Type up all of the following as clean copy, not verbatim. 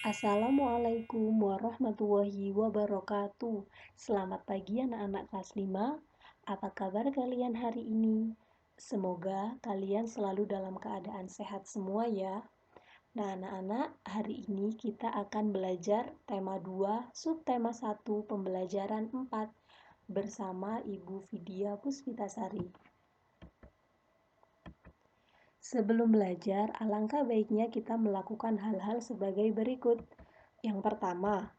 Assalamualaikum warahmatullahi wabarakatuh. Selamat pagi anak-anak kelas 5. Apa kabar kalian hari ini? Semoga kalian selalu dalam keadaan sehat semua ya. Nah, anak-anak, hari ini kita akan belajar tema 2, subtema 1, pembelajaran 4 bersama Ibu Vidya Puspitasari. Sebelum belajar, alangkah baiknya kita melakukan hal-hal sebagai berikut. Yang pertama,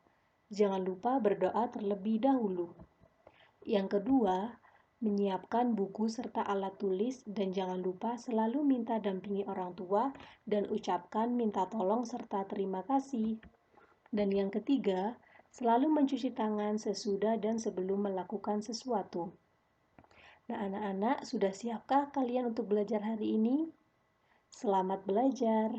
jangan lupa berdoa terlebih dahulu. Yang kedua, menyiapkan buku serta alat tulis dan jangan lupa selalu minta dampingi orang tua dan ucapkan minta tolong serta terima kasih. Dan yang ketiga, selalu mencuci tangan sesudah dan sebelum melakukan sesuatu. Nah, anak-anak, sudah siapkah kalian untuk belajar hari ini? Selamat belajar.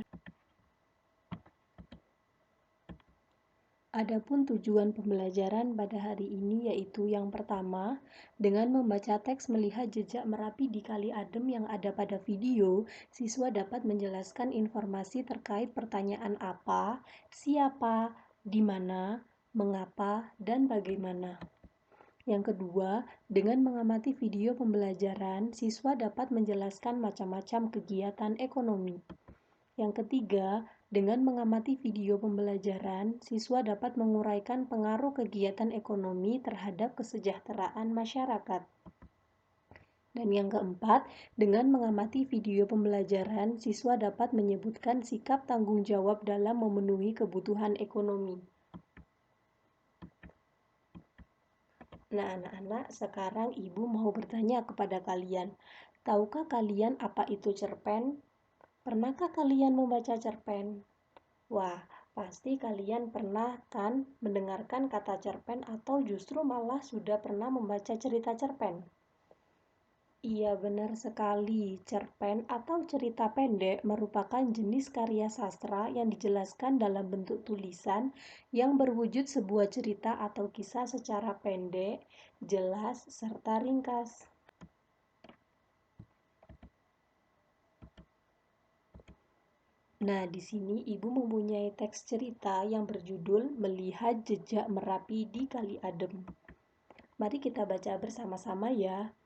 Adapun tujuan pembelajaran pada hari ini yaitu yang pertama, dengan membaca teks melihat jejak Merapi di Kali Adem yang ada pada video, siswa dapat menjelaskan informasi terkait pertanyaan apa, siapa, di mana, mengapa, dan bagaimana. Yang kedua, dengan mengamati video pembelajaran, siswa dapat menjelaskan macam-macam kegiatan ekonomi. Yang ketiga, dengan mengamati video pembelajaran, siswa dapat menguraikan pengaruh kegiatan ekonomi terhadap kesejahteraan masyarakat. Dan yang keempat, dengan mengamati video pembelajaran, siswa dapat menyebutkan sikap tanggung jawab dalam memenuhi kebutuhan ekonomi. Nah, anak-anak, sekarang Ibu mau bertanya kepada kalian. Tahukah kalian apa itu cerpen? Pernahkah kalian membaca cerpen? Wah, pasti kalian pernah kan mendengarkan kata cerpen atau justru malah sudah pernah membaca cerita cerpen? Iya, benar sekali. Cerpen atau cerita pendek merupakan jenis karya sastra yang dijelaskan dalam bentuk tulisan yang berwujud sebuah cerita atau kisah secara pendek, jelas, serta ringkas. Nah, di sini Ibu mempunyai teks cerita yang berjudul Melihat Jejak Merapi di Kali Adem. Mari kita baca bersama-sama ya.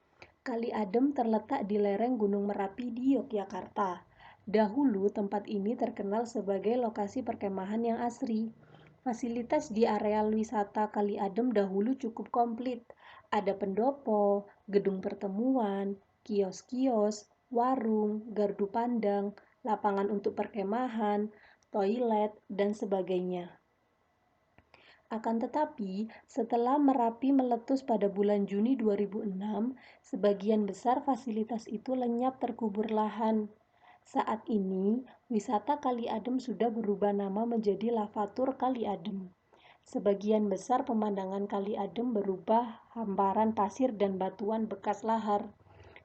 Kali Adem terletak di lereng Gunung Merapi di Yogyakarta. Dahulu tempat ini terkenal sebagai lokasi perkemahan yang asri. Fasilitas di areal wisata Kali Adem dahulu cukup komplit. Ada pendopo, gedung pertemuan, kios-kios, warung, gardu pandang, lapangan untuk perkemahan, toilet, dan sebagainya. Akan tetapi, setelah Merapi meletus pada bulan Juni 2006, sebagian besar fasilitas itu lenyap terkubur lahan. Saat ini, wisata Kali Adem sudah berubah nama menjadi Lavatur Kali Adem. Sebagian besar pemandangan Kali Adem berubah hamparan pasir dan batuan bekas lahar.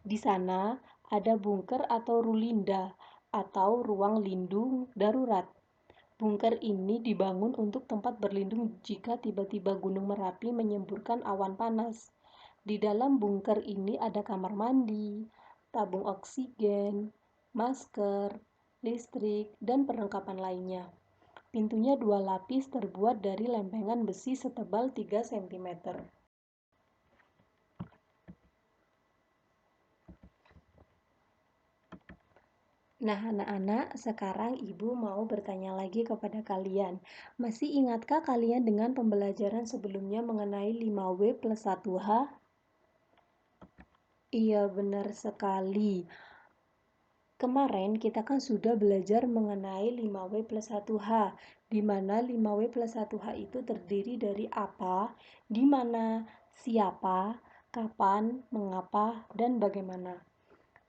Di sana ada bunker atau rulinda atau ruang lindung darurat. Bunker ini dibangun untuk tempat berlindung jika tiba-tiba Gunung Merapi menyemburkan awan panas. Di dalam bunker ini ada kamar mandi, tabung oksigen, masker, listrik, dan perlengkapan lainnya. Pintunya 2 lapis terbuat dari lempengan besi setebal 3 cm. Nah, anak-anak, sekarang Ibu mau bertanya lagi kepada kalian. Masih ingatkah kalian dengan pembelajaran sebelumnya mengenai 5W plus 1H? Iya, benar sekali. Kemarin kita kan sudah belajar mengenai 5W plus 1H, di mana 5W plus 1H itu terdiri dari apa, di mana, siapa, kapan, mengapa, dan bagaimana.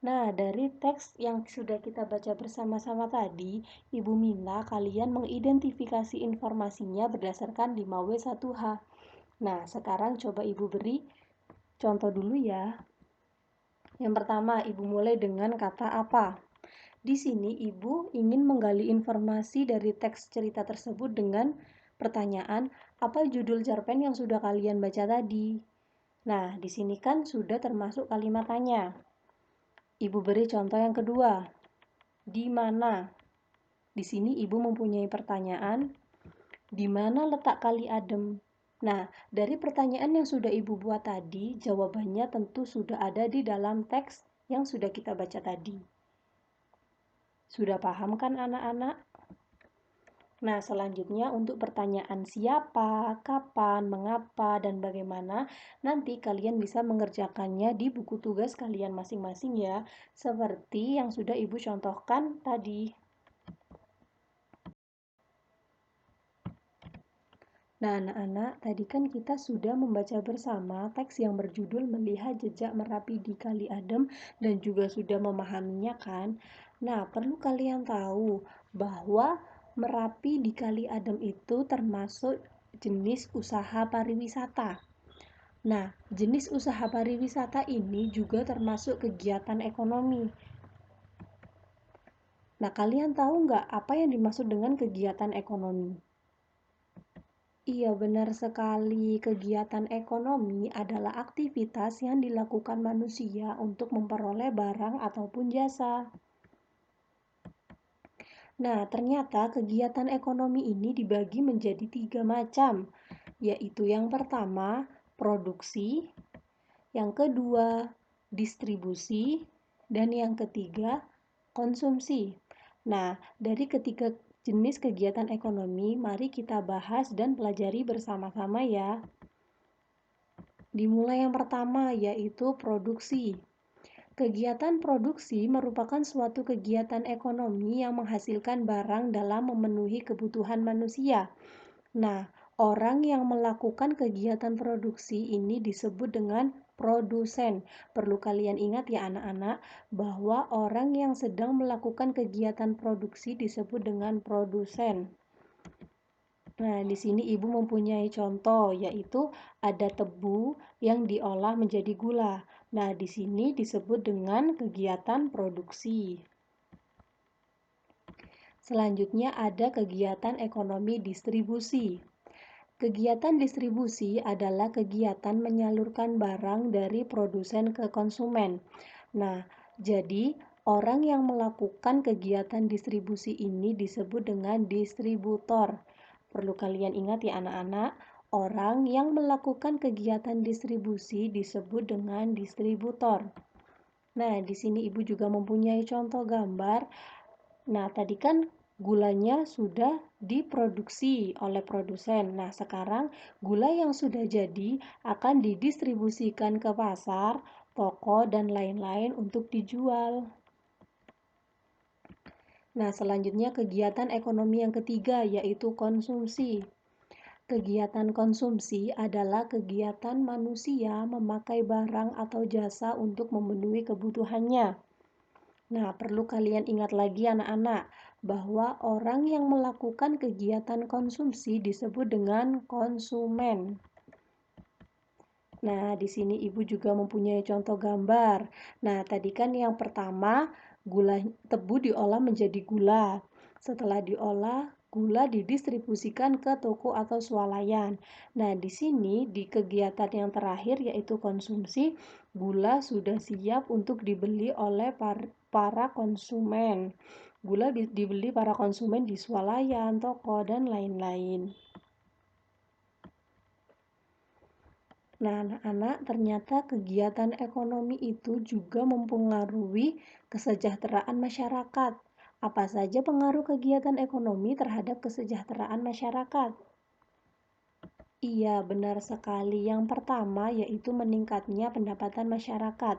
Nah, dari teks yang sudah kita baca bersama-sama tadi, Ibu minta kalian mengidentifikasi informasinya berdasarkan 5W1H. Nah, sekarang coba Ibu beri contoh dulu ya. Yang pertama, Ibu mulai dengan kata apa. Di sini Ibu ingin menggali informasi dari teks cerita tersebut dengan pertanyaan, apa judul cerpen yang sudah kalian baca tadi? Nah, di sini kan sudah termasuk kalimat tanya. Ibu beri contoh yang kedua. Di mana? Di sini Ibu mempunyai pertanyaan. Di mana letak Kali Adem? Nah, dari pertanyaan yang sudah Ibu buat tadi, jawabannya tentu sudah ada di dalam teks yang sudah kita baca tadi. Sudah paham kan anak-anak? Nah, selanjutnya untuk pertanyaan siapa, kapan, mengapa, dan bagaimana, nanti kalian bisa mengerjakannya di buku tugas kalian masing-masing ya, seperti yang sudah Ibu contohkan tadi. Nah, anak-anak, tadi kan kita sudah membaca bersama teks yang berjudul Melihat Jejak Merapi di Kali Adem dan juga sudah memahaminya kan? Nah, perlu kalian tahu bahwa Merapi di Kali Adem itu termasuk jenis usaha pariwisata. Nah, jenis usaha pariwisata ini juga termasuk kegiatan ekonomi. Nah, kalian tahu nggak apa yang dimaksud dengan kegiatan ekonomi? Iya, benar sekali. Kegiatan ekonomi adalah aktivitas yang dilakukan manusia untuk memperoleh barang ataupun jasa. Nah, ternyata kegiatan ekonomi ini dibagi menjadi 3 macam, yaitu yang pertama, produksi, yang kedua, distribusi, dan yang ketiga, konsumsi. Nah, dari ketiga jenis kegiatan ekonomi, mari kita bahas dan pelajari bersama-sama ya. Dimulai yang pertama, yaitu produksi. Kegiatan produksi merupakan suatu kegiatan ekonomi yang menghasilkan barang dalam memenuhi kebutuhan manusia. Nah, orang yang melakukan kegiatan produksi ini disebut dengan produsen. Perlu kalian ingat ya anak-anak, bahwa orang yang sedang melakukan kegiatan produksi disebut dengan produsen. Nah, di sini Ibu mempunyai contoh, yaitu ada tebu yang diolah menjadi gula. Nah, di sini disebut dengan kegiatan produksi. Selanjutnya ada kegiatan ekonomi distribusi. Kegiatan distribusi adalah kegiatan menyalurkan barang dari produsen ke konsumen. Nah, jadi orang yang melakukan kegiatan distribusi ini disebut dengan distributor. Perlu kalian ingat ya anak-anak, orang yang melakukan kegiatan distribusi disebut dengan distributor. Nah, di sini Ibu juga mempunyai contoh gambar. Nah, tadi kan gulanya sudah diproduksi oleh produsen. Nah, sekarang gula yang sudah jadi akan didistribusikan ke pasar, toko, dan lain-lain untuk dijual. Nah, selanjutnya kegiatan ekonomi yang ketiga yaitu konsumsi. Kegiatan konsumsi adalah kegiatan manusia memakai barang atau jasa untuk memenuhi kebutuhannya. Nah, perlu kalian ingat lagi anak-anak, bahwa orang yang melakukan kegiatan konsumsi disebut dengan konsumen. Nah, di sini Ibu juga mempunyai contoh gambar. Nah, tadi kan yang pertama, gula tebu diolah menjadi gula. Setelah diolah, gula didistribusikan ke toko atau swalayan. Nah, di sini di kegiatan yang terakhir yaitu konsumsi, gula sudah siap untuk dibeli oleh para konsumen. Gula dibeli para konsumen di swalayan, toko, dan lain-lain. Nah, anak-anak, ternyata kegiatan ekonomi itu juga mempengaruhi kesejahteraan masyarakat. Apa saja pengaruh kegiatan ekonomi terhadap kesejahteraan masyarakat? Iya, benar sekali. Yang pertama yaitu meningkatnya pendapatan masyarakat.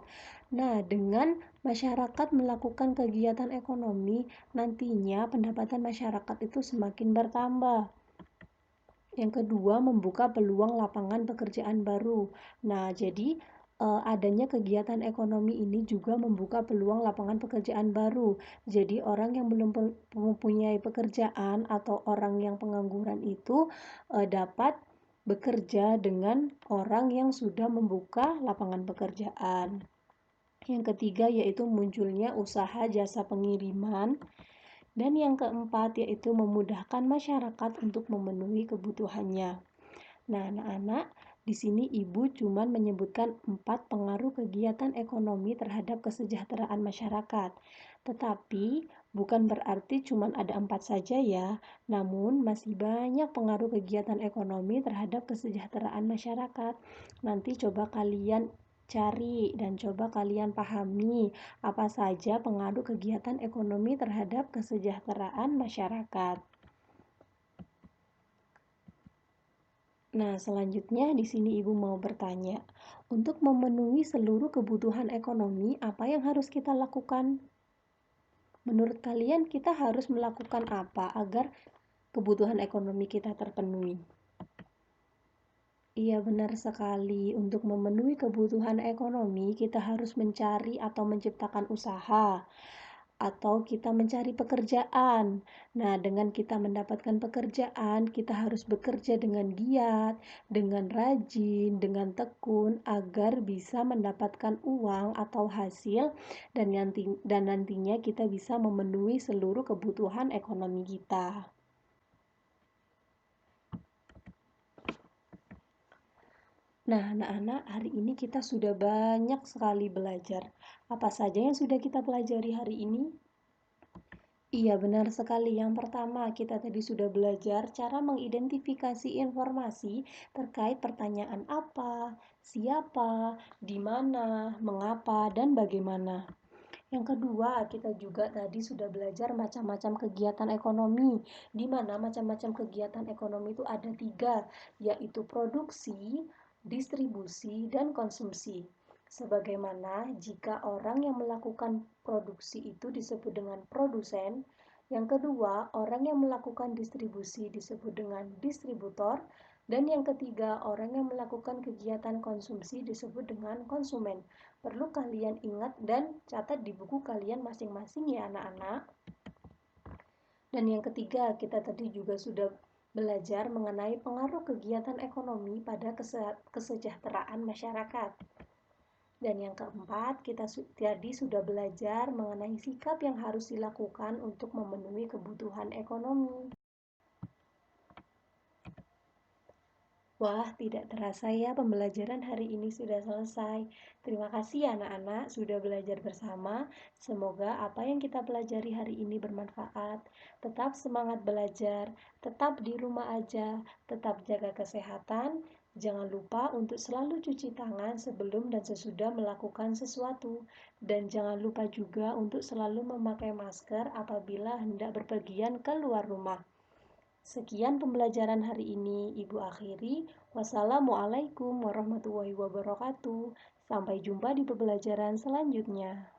Nah, dengan masyarakat melakukan kegiatan ekonomi, nantinya pendapatan masyarakat itu semakin bertambah. Yang kedua, membuka peluang lapangan pekerjaan baru. Nah, jadi adanya kegiatan ekonomi ini juga membuka peluang lapangan pekerjaan baru. Jadi, orang yang belum mempunyai pekerjaan atau orang yang pengangguran itu dapat bekerja dengan orang yang sudah membuka lapangan pekerjaan. Yang ketiga yaitu munculnya usaha jasa pengiriman. Dan yang keempat yaitu memudahkan masyarakat untuk memenuhi kebutuhannya. Nah, anak-anak, di sini Ibu cuma menyebutkan 4 pengaruh kegiatan ekonomi terhadap kesejahteraan masyarakat. Tetapi Bukan berarti cuma ada 4 saja ya, namun masih banyak pengaruh kegiatan ekonomi terhadap kesejahteraan masyarakat. Nanti coba kalian cari dan coba kalian pahami apa saja pengaruh kegiatan ekonomi terhadap kesejahteraan masyarakat. Nah, selanjutnya di sini Ibu mau bertanya, untuk memenuhi seluruh kebutuhan ekonomi, apa yang harus kita lakukan? Menurut kalian kita harus melakukan apa agar kebutuhan ekonomi kita terpenuhi? Iya, benar sekali. Untuk memenuhi kebutuhan ekonomi, kita harus mencari atau menciptakan usaha, atau kita mencari pekerjaan. Nah, dengan kita mendapatkan pekerjaan, kita harus bekerja dengan giat, dengan rajin, dengan tekun, agar bisa mendapatkan uang atau hasil, dan nantinya kita bisa memenuhi seluruh kebutuhan ekonomi kita. Nah, anak-anak, hari ini kita sudah banyak sekali belajar. Apa saja yang sudah kita pelajari hari ini? Iya, benar sekali. Yang pertama, kita tadi sudah belajar cara mengidentifikasi informasi terkait pertanyaan apa, siapa, di mana, mengapa, dan bagaimana. Yang kedua, kita juga tadi sudah belajar macam-macam kegiatan ekonomi, di mana macam-macam kegiatan ekonomi itu ada 3, yaitu produksi, distribusi, dan konsumsi. Sebagaimana jika orang yang melakukan produksi itu disebut dengan produsen, yang kedua, orang yang melakukan distribusi disebut dengan distributor, dan yang ketiga, orang yang melakukan kegiatan konsumsi disebut dengan konsumen. Perlu kalian ingat dan catat di buku kalian masing-masing ya anak-anak. Dan yang ketiga, kita tadi juga sudah belajar mengenai pengaruh kegiatan ekonomi pada kesejahteraan masyarakat. Dan yang keempat, kita tadi sudah belajar mengenai sikap yang harus dilakukan untuk memenuhi kebutuhan ekonomi. Wah, tidak terasa ya pembelajaran hari ini sudah selesai. Terima kasih ya anak-anak sudah belajar bersama. Semoga apa yang kita pelajari hari ini bermanfaat. Tetap semangat belajar, tetap di rumah aja, tetap jaga kesehatan. Jangan lupa untuk selalu cuci tangan sebelum dan sesudah melakukan sesuatu. Dan jangan lupa juga untuk selalu memakai masker apabila hendak berpergian keluar rumah. Sekian pembelajaran hari ini, Ibu akhiri. Wassalamualaikum warahmatullahi wabarakatuh. Sampai jumpa di pembelajaran selanjutnya.